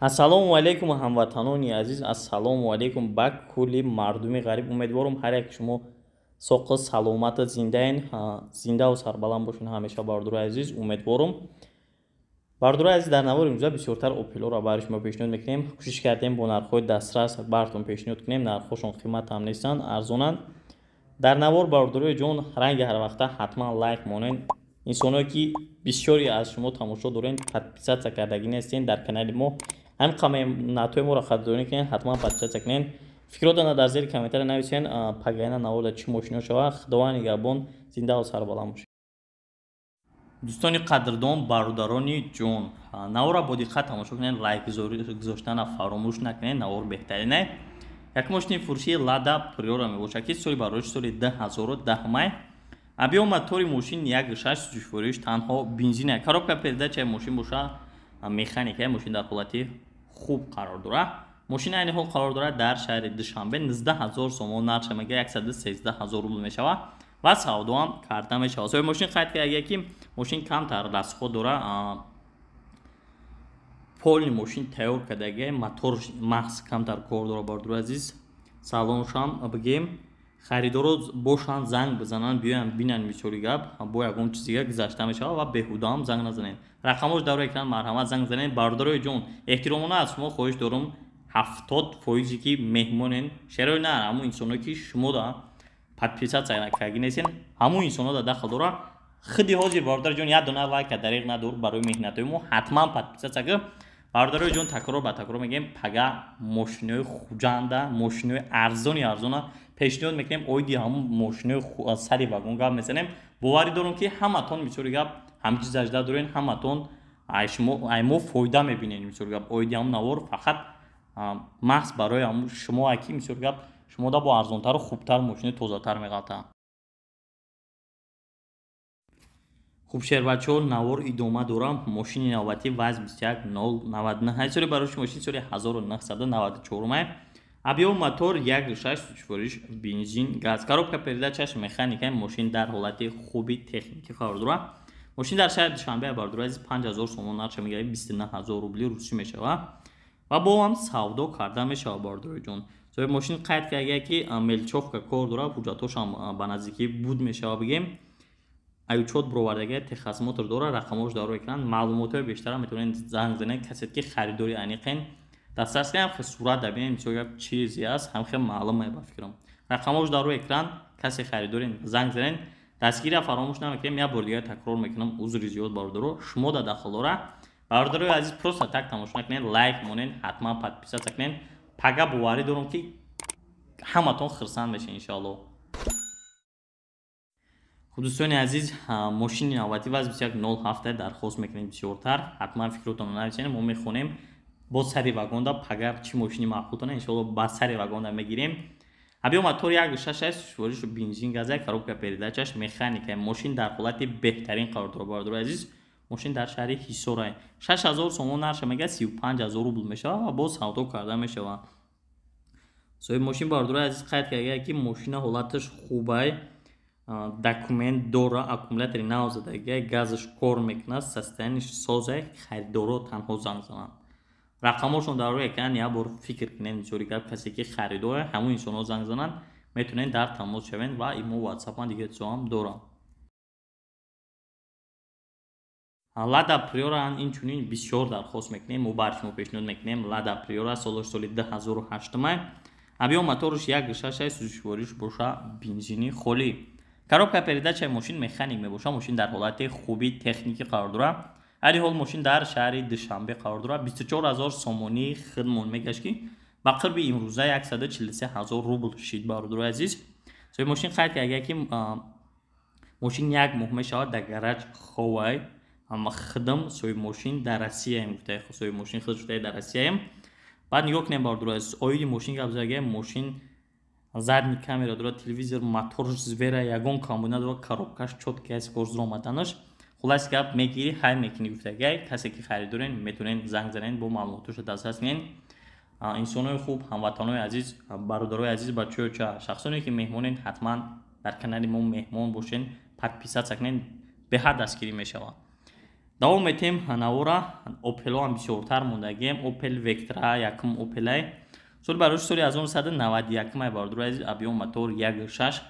ассалому алайкум ҳамватанони азиз, ассалому алайкум ба кулли мардуми ғариб. Умедворам ҳар як шумо соқи саломата зиндаен, зиндаву сарбаланд бошед ҳамеша. Бардурои азиз, умедворам. Бардурои азиз, дар навори имрӯза бисёртар опелоро барои шумо пешниҳод мекунем. кӯшиш кардем бо нархҳои дастрас баратон пешниҳод кунем. Нархҳошон қимат ҳам нестанд, арзонанд. дар навор бардурои ҷон, ранги ҳар вақта ҳатман лайк монед. инсоное ки бисёре аз шумо тамошо дорен, подписатсия кардагӣ нестен дар канали мо. ҳамин қаменатҳои моро қадrdонӣ кунед, ҳатман подписатсия кунед. фикротона дар зери комментария нависен. пагаина навода чӣ мошино шава. Худованд нигоҳбон, зиндаву сарбаланд бошед. дӯстони қадрдон, бародарони ҷон, навора бо диққат тамошо кунед, лайк гузоштана фаромӯш накунед. навор беҳтарин аст. як мошини фурӯшии Lada Priora мебошад ки соли барои соли 2010 май. Объем мотори мошин 1.6 сӯзишвориш, танҳо бензин аст. коробка передачаи мошин боша механика, мошин дар ҳолати хуб қарор дорад. мошин айни ҳол қарор дорад дар шаҳри Душанбе. 19000 сомон нарша мега 113000 рубл мешавад ва савдо ҳам карда мешавад. соҳиби мошин қайд кард ки мошин камтар расход дорад. полни мошин тайёр кардаги мотор маҳз камтар кор дорад. бардурои азиз, салоншам бигем харидоро бошанд, занг бизананд, биёянд бинанд. мисоли гап бо ягон чизига гузашта мешавад ва беҳуда ҳам занг назанед. рақамош дар экран марҳамат занг занед. бардурои ҷон, эҳтиромона аз шумо хоҳиш дорам 70% ки меҳмонен. шерои на ҳамун инсоно ки шумо да подписатсия накардагӣ нестен, ҳамун инсоно да дахл дорад. хиди ҳозир бардурои ҷон, як дона лайка дариқ надор барои меҳнатои мо. ҳатман подписатсия кунед. бардурои ҷон, такрор ба такрор мегем, пага мошинои хуҷанда, мошинои арзона пешниҳод мекунем. оиди ҳамун мошинои сари вагон гап мезанем. боварӣ дорам ки ҳаматон мисоли гап ҳам чиз ажда дорен, ҳаматон ай мо фоида мебинем. мисоли гап оиди ҳамун навор фақат маҳз барои ҳамун шумо аки мисоли гап шумо да бо арзонтару хубтар мошини тозатар меғалтанд. хуб шербачо, навор идома дорам. мошини навбатӣ ваз 21099 соли барои мошин соли 1994 май. объем мотор 1.6 сӯзишвориш бензин газ. коробка передачаш механика. мошин дар ҳолати хуби техникӣ қарор дорад. мошин дар шаҳри Душанбе бардурои азиз 5000 сомон нарша мегирад, 29000 рубли русӣ мешавад ва бо ҳам савдо карда мешавад. бардурои ҷон, соҳиби мошин қайд кард ки мелчовка кор дорад, ҳуҷҷатҳошам ба наздикӣ буд мешавад. бигем учет бировардаги техасмотор дорад. рақамош дар экран. маълумотҳои бештара метавонед занг занед. касе ки харидори аниқен дастрас кунед, ҳам сурат дабинед, мисоли гап чизе аст, ҳам хел маълум е ба фикрам. рақамош дар экран. касе харидори занг занед. дастгирия фаромӯш намекунем. як бор дигар такрор мекунам, узри зиёд бародаро, шумо да дахл дорад. бародарои азиз, просто так тамошо накунед, лайк монед, ҳатман подписатсия кунед. пага боварӣ дорам ки ҳаматон хирсанд мешед иншоалло. хуб дӯстони азиз, мошини навбатӣ ваз 2107 дархост мекунем бисёртар. ҳатман фикротонро нависед, мо мехонем бо сари вагонда пага чӣ мошини маъқултона иншоалло ба сари вагонда мегирем. объем мотор 1.6 сӯзишвориш бензин газа. коробка передачаш механика. мошин дар ҳолати беҳтарин қарор дорад. бардурои азиз, мошин дар шаҳри ҳисор аст. 6000 сомон нарша мега 35000 рубл мешавад ва боз савдо карда мешавад. соҳиби мошин бардурои азиз қайд кард ки мошина ҳолаташ хуб аст. документ дора, аккумулятори навзадаги, газаш кор мекунад, состояниш соз аст. харидоро танҳо занг зананд. рақамошон дар экран. як бор фикр кунед, мисоли гап касе ки харидор аст, ҳамун инсонҳо занг зананд, метавонед дар тамос шавед ва имо ватсапан дигар чизо ҳам дорам. Lada Priora инчунин бисёр дархост мекунем, мо бар шумо пешниҳод мекунем. Lada Priora соли 2008 май. объем моториш 1.6 сӯзишвориш боша бензини холӣ. коробка передачаи мошин механик мебоша. мошин дар ҳолати хуби техникӣ қарор дорад. айни ҳол мошин дар шаҳри Душанбе қарор дорад. 24000 сомонӣ хидмон мегашт ки ба қирби имрӯза 143000 рубл шид. бардурои азиз, соҳиби мошин қайд кард ки мошин як моҳ мешавад дар гараж ховай хидм. соҳиби мошин дар Россияем гуфта, соҳиби мошин худаш гуфта дар Россияем. баъд нигоҳ кунем бардурои азиз, оиди мошин гап зада. мошин задни камера дорад, телевизор, моторш звера, ягон комбина дорад, коробкаш чотки аст, корзур омаданош. хулоси гап мегири ҳай мекунӣ гуфтагай. касе ки харидорен метавонед занг занед, бо маълумотошо дастрас кунед. инсонои хуб, ҳамватанои азиз, бародарои азиз, бачаҳои шахсоне ки меҳмонед, ҳатман дар канали мо меҳмон бошед, подписатсия кунед, беҳад дастгирӣ мешавад. давом метем навора Opel ҳам бисёртар мондагием. Opel Vectra якум Opel-ай соли барои соли 1991 бардур азиз, объем мотор 1.6,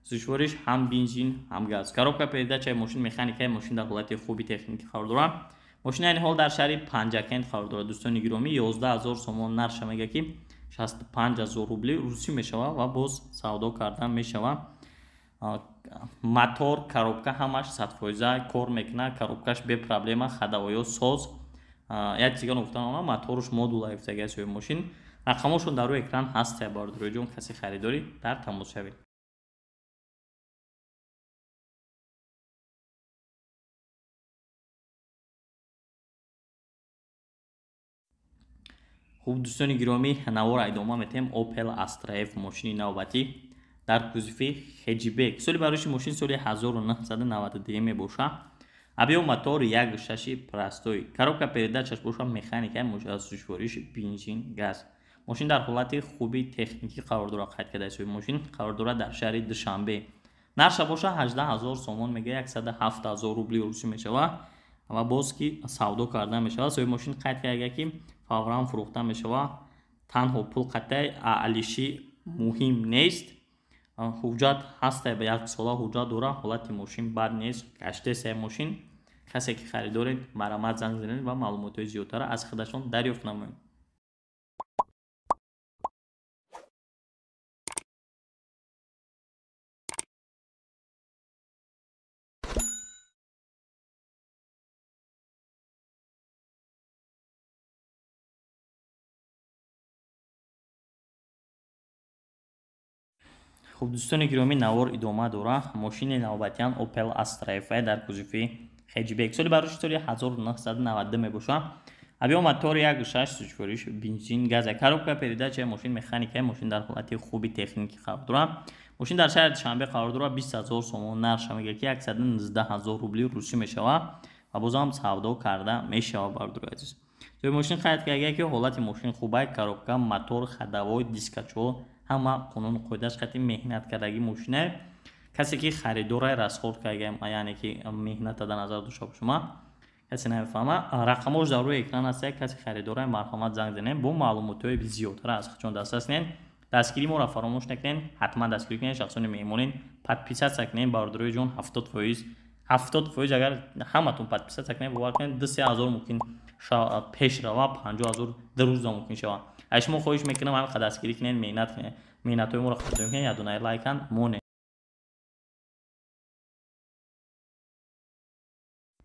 сӯзишвориш ҳам бензин ҳам газ, коробка передачаи мошин, механикаи мошин дар ҳолати хуби техникӣ қарор дорад. мошини айни ҳол дар шаҳри Панҷакент қарор дорад. дӯстони гиромӣ 11000 сомон нарша мега ки 65000 рубли русӣ мешавад ва боз савдо кардан мешавад. мотор, коробка ҳамаш 100% кор мекунад, коробкаш бе проблема, ходовоё соз. як чига гуфтам, моторуш модула ифтаги аст ёи мошин. рақамошон дар рӯи экран ҳаст. бардуроиҷон каси харидорӣ дар тамос шавед. хуб дӯстони гиромӣ, навора идома метем. Opel Astra F мошини навбатӣ дар кузуфи хеҷибек. соли бароиши мошин соли 1992 мебошад. объем мотор 1.6 простой, коробка передачаш бошад механикаи сӯзишвориш бензин газ. мошин дар ҳолати хуби техникӣ қарор дорад. қайд кардаи мошин қарор дорад дар шаҳри Душанбе. нарша бошад 18000 сомон мега 107000 рубли русӣ мешавад ва боз ки савдо карда мешавад. соҳиби мошин қайд карда ки фавран фурӯхта мешавад. танҳо пул қатъи алиши муҳим нест. ҳуҷҷат ҳаста, ба 1 сола ҳуҷҷат дорад. ҳолати мошин бад нест. каштесаи мошин. касе ки харидоред марамат занг занед ва маълумотҳои зиёдтара аз худашон дарёфт намоед. хуб дӯстони гиромӣ, навор идома дорад. мошини навбатиян Opel Astra F дар кузуфи хеҷибек. соли бароиши соли 1992 мебошад. объем мотор 1.6, сӯзишвориш бензин газ. коробка передачаи мошин, механикаи мошин дар ҳолати хуби техникӣ қарор дорад. мошин дар шаҳри Душанбе қарор дорад. 20000 сомон нарша мега ки 119000 рубли русӣ мешавад ва бозам савдо карда мешавад. бардурои азиз, соҳиби мошин қайд карда ки ҳолати мошин хубай, коробка, мотор, ходовой, дискачҳо ҳама қонуни қоидаш қатъи меҳнат кардаги мошин аст. касе ки харидорай расход кардаем, яъне ки меҳната дар назар дошта бошем, касе намефаҳмад. рақамош дар рӯи экран аст. касе харидорай марҳамат занг занед, бо маълумотҳои зиёдтар аз худшон дастрас кунед. дастгирии моро фаромӯш накунед. ҳатман дастгирӣ кунед. шахсони меъмонин подписатсия кунед. бардуроиҷон 70% агар ҳаматон подписатсия кунед, бовар кунед 2-3000 мумкин пеш рава, 50000 дар рӯза мумкин шавад. аз шумо хоҳиш мекунам ҳамин қадар дастгирӣ кунед, меҳнатҳои моро қадrdон кунед, ядонаи лайкан монед.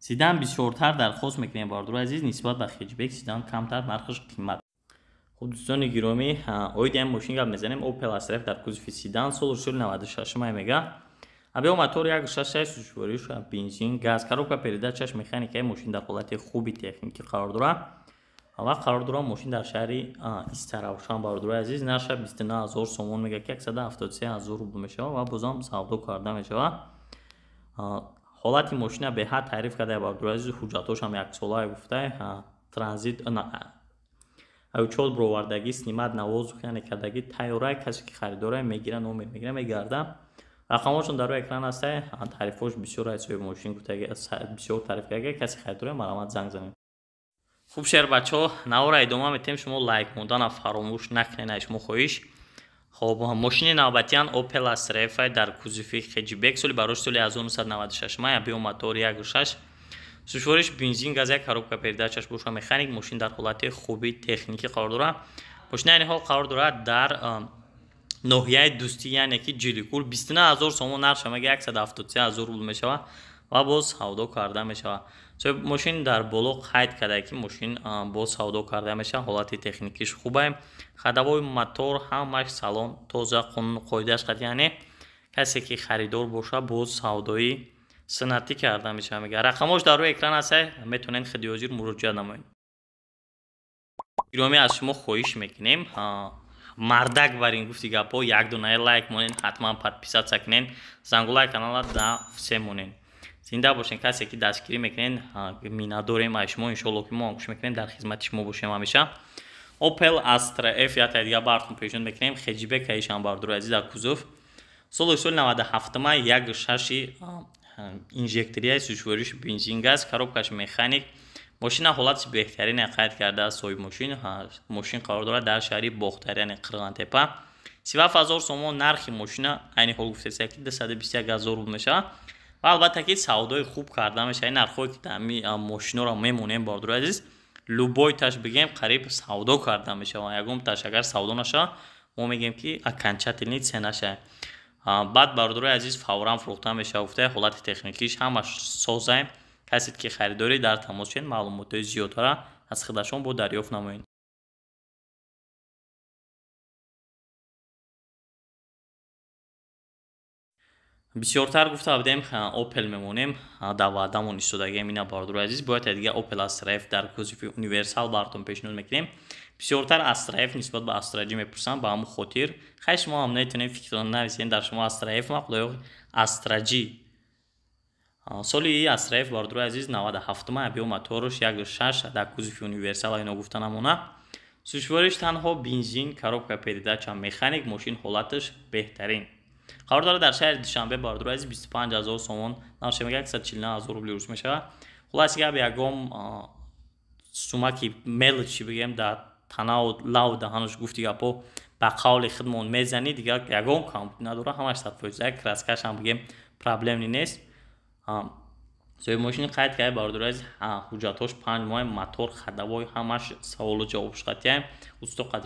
сидан бисёртар дархост мекунем бардурои азиз, нисбат ба хеҷибек сидан камтар нархаш қимат. хуб дӯстони гиромӣ, оиди ҳамин мошин гап мезанем. Opel Astra F дар кузуфи сидан, соли 96 мега. объем мотор 1.6, сӯзишвориш бензин газ. коробка передачаш, механикаи мошин дар ҳолати хуби техникӣ қарор дорад ва қарор дорад мошин дар шаҳри Истаравшан. бардурои азиз, нарша 29000 сомон мега ки 173000 рубл мешавад ва бозам савдо карда мешавад. ҳолати мошина беҳад таъриф карда. бардурои азиз, ҳуҷҷатҳошам 1 сола гуфта, транзит учёт бировардагӣ, снимат навоз кардагӣ тайёра. касе ки харидорай мегира, номер мегира, мегарда. рақамошон дар рӯи экран аст. таърифҳош бисёр аст. соҳиби мошин гуфтаги бисёр таъриф карда. касе харидорай марамат занг занед. хуб шер бачаҳо, навора идома метем. шумо лайк монданам фаромӯш накунед, аз шумо хоҳиш. хоб мошини навбатиян Opel Astra F дар кузуфи хеҷибек. соли бароиши соли 1996 объем мотор 1.6, сӯзишвориш бензин газ. коробка передачаш бошад механик. мошин дар ҳолати хуби техникӣ қарор дорад. мошини айни ҳол қарор дорад дар ноҳияи дӯстӣ, яъне ки ҷиликур. 29000 сомон нарша мега 173000 рубл мешавад ва боз савдо карда мешавад. соҳиби мошин дар боло қайд карда ки мошин боз савдо карда мешавад. ҳолати техникиш хубай. ходовой, мотор ҳамаш салон тоза, қонуни қоидааш қатъи, яъне касе ки харидор боша боз савдои сунъатӣ карда мешавад. мега рақамош дар рӯи экран аст. метавонед хиди ҳозир муроҷиат намоед. гиромӣ, аз шумо хоҳиш мекунем мардак барин гуфти гапҳо, як донаи лайк монед, ҳатман подписатсия кунед, зангулаи канала да все монед. зинда бошен. касе ки дастгирӣ мекунед, миннатдорем аз шумо. иншоалло ки мо ҳам кӯшиш мекунем дар хизмати шумо бошем ҳамеша. Opel Astra F якта дига бартон пешон мекунем. хеҷибек каишан бардурои азиз дар кузуф. соли 97 1.6 инжекторияи сӯзишвориши бензин газ, коробкаш механик. Мошина ҳолати беҳтарин қайд карда аз соҳиби мошин қарор дорад дар шаҳри Бохтар, яъне Қирғантепа. 37,000 сомон нархи мошина, айни ҳол гуфтасе ки 221,000 рубл мешавад. ва албатта ки савдои хуб карда мешавад. Нархҳое ки ами мошиноро мемонем бардур азиз, любой таш бигем қариб савдо карда мешавад. Ягон таш агар савдо нашавад, мо мегем ки окончательни цена шавад. баъд бардурои азиз фавран фурӯхта мешавад. Гуфта ҳолати техникиш ҳамаш созаем. کسی که خریداری در تماس شدن معلومات زیادتر از خودشون با دریافت نمایید. بسیارتر گفته بودیم اوپل میمونیم در وعدمون ایستادگی اینا باردور عزیز. باید دیگه اوپل استرایف در کوزیف یونیورسال براتون پیشنهاد میکنیم. بسیارتر استرایف نسبت به استراجی میپرسن با همون خاطر خیلی شما هم نمیتونید فکرتون نویسین در شما استرایف مقدار استراجی соли Астраев бардур азиз 97 абио моторш 1.6 дар кузови универсал ино гуфта намона. сӯзишвориш танҳо бензин, коробка передача механик, мошин ҳолаташ беҳтарин. қарор дорад дар шаҳри Душанбе бардур азиз 25000 сомон, нархш мега 149000 рубли рус мешавад. хулас гап ягон сума ки мелчи бигем дар танау лав даҳанаш гуфти гапо ба қавли хидмон мезани дига ягон кам надора, ҳамаш 100% краскаш ҳам бигем проблеми нест. соҳиби мошини қайд кард бардур азиз ҳуҷҷатош 5 моҳ, мотор хадавой ҳамаш саволу ҷавобш қатияем устоқат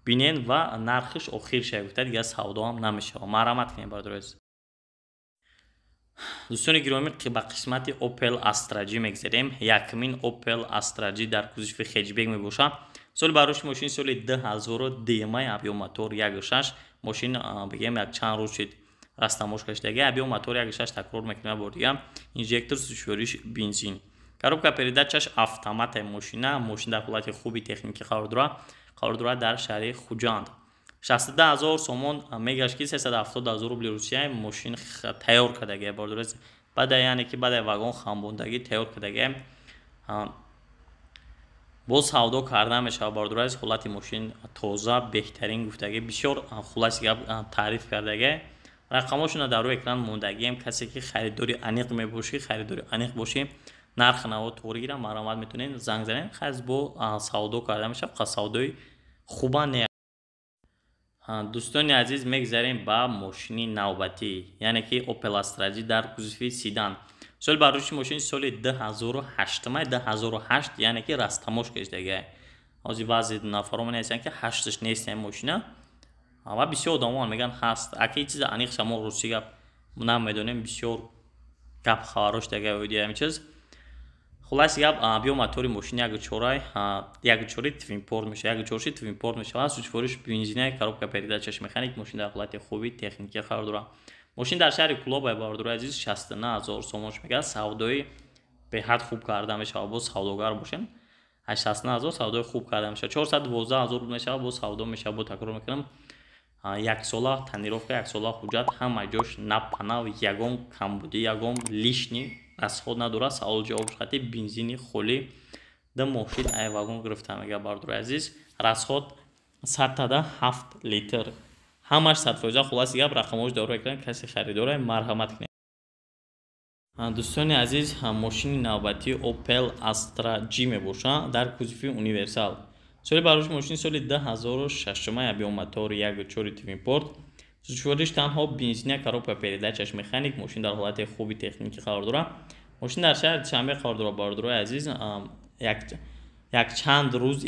бинен ва нархиш охир шавад. гуфта дига савдо ҳам намешавад. марҳамат кинед бардур азиз. дӯстони гиромӣ, ба қисмати Opel Astra G мегзарем. якмин Opel Astra G дар кузови Хеҷбек мебошад. соли бароши мошин соли 2010 абио мотор 1.6 мошин бигем як чанд рӯз шуд растамош кашдаги абио мотор 1.6 такрор мекунад. бор дига инжектор сӯзишвориш бензин, коробка передачаш автомат мошина. мошин дар ҳолати хуби техникӣ қарор дорад дар шаҳри Хуҷанд. 62000 сомон мегаш ки 370000 рубли русия мошин тайёр кардаги бардур аст. баъда яъне ки баъда вагон хамбондаги тайёр кардаги бо савдо карда мешавад. бардур аст ҳолати мошин тоза беҳтарин гуфтаги бисёр хуласи гап таъриф кардаги. рақамошона дар рӯи экран мондагием. касе ки харидори аниқ мебошӣ, харидори аниқ бошӣ, нарх наво то'g'ri гира марҳамат метунен занг занен. хаз бо савдо карда мешавад. қа савдои хуба не. дӯстони азиз, мегзарем ба мошини навбатӣ, яъне ки Opel Astra G дар кузови седан. соли бароши мошин соли 2008 яъне ки растамош кашдаги. ҳозир баъзе нафаро менависанд ки 8-ш нест ин мошина ва бисёр одамон меган ҳаст. аки чиза аниқ шамо русӣ гап намедонем, бисёр гап хабарош даги оидия мечиз. хуласи гап абио мотори мошини 1.4 твинпорт мешавад. 1.4 твинпорт мешавад. сӯзишвориш бензина, коробка передачаш механик, мошин дар ҳолати хуби техникӣ қарор дорад. мошин дар шаҳри Кулоба бардур азиз 69000 сомонш мегӯяд. савдои беҳад хуб карда мешавад. бо савдогар бошен 69000 савдои хуб карда мешавад. 412000 рубл мешавад. бо савдо мешавад. бо такрор мекунам, як сола тонировка, як сола ҳуҷҷат, ҳама ҷош напанав, ягон камбудӣ, ягон лишни расход надорад. савол ҷавоб хати бензини холӣ да мошин ай вагон гирифта мега бардур азиз. расход 107 литр, ҳамаш 100%. хуласи гап рақамош дар рӯи экран, каси харидора марҳамат кинед. дӯстони азиз, мошини навбатӣ Opel Astra G мебошад дар кузови универсал. соли бароши мошин соли 2006 абио мотор 1.4 твинпорт. сӯзишвориш танҳо бензина, коробка передачаш механик, мошин дар ҳолати хуби техникӣ қарор дорад. мошин дар шаҳри Душанбе қарор дорад. бардурои азиз, як чанд рӯз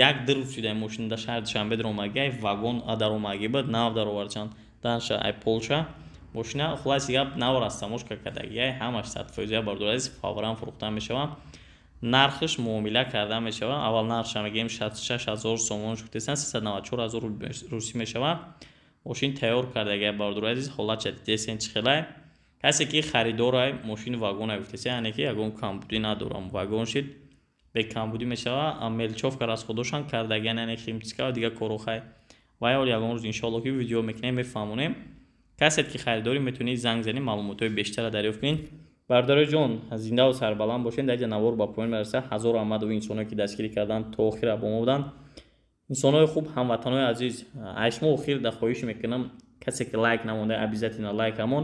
як ду рӯз шуда мошин дар шаҳри Душанбе даромадагӣ, вагон даромадагӣ буд, нав даровардчанд дар шаҳри Полша. мошина хуласи гап нав растамошка кардаги, ҳамаш 100% бардурои азиз фавран фурӯхта мешавад. нархиш муомила карда мешавад. аввал нархша мегӯем 66000 сомон шуктесан 394000 рубли русӣ мешавад. мошин тайёр кардаги бардурои азиз ҳолатша дидесен чихелай. касе ки харидорай мошини вагона гуфтеса, яъне ки ягон камбудӣ надорам, вагон шид бе камбудӣ мешавад. мелчовка расходошан кардаги, яъне химчистка ва дигар корохай. ва ё ягон рӯз иншоалло ки видео мекунем мефаҳмонем. касе ки харидори метунед занг занед, маълумотои бештара дарёфт кунед. бардорои ҷон зиндаву сарбаланд бошед. дар навор ба поён мераса. ҳазор раҳмат ба инсоное ки дастгирӣ кардан то охира бо мо буданд. инсонои хуб, ҳамватанои азиз, ай шумо охир да хоҳиш мекунам, касе ки лайк намонда обязательно лайк ҳамон,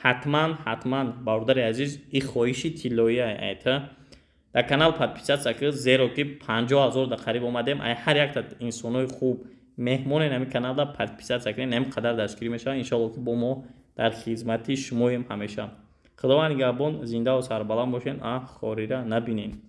ҳатман бародари азиз ин хоҳиши тиллоия айта дар канал подписатсия кӣ, зеро ки 50 000 дар қариб омадем. ҳар якта инсонои хуб меҳмони нами каналда подписатсия кунед, нами қадар дастгирӣ мешавад. иншоалло ки бо мо дар хизмати шумоем ҳамеша. худованд нигаҳбон, зиндаву сарбаланд бошед, хорира набинем.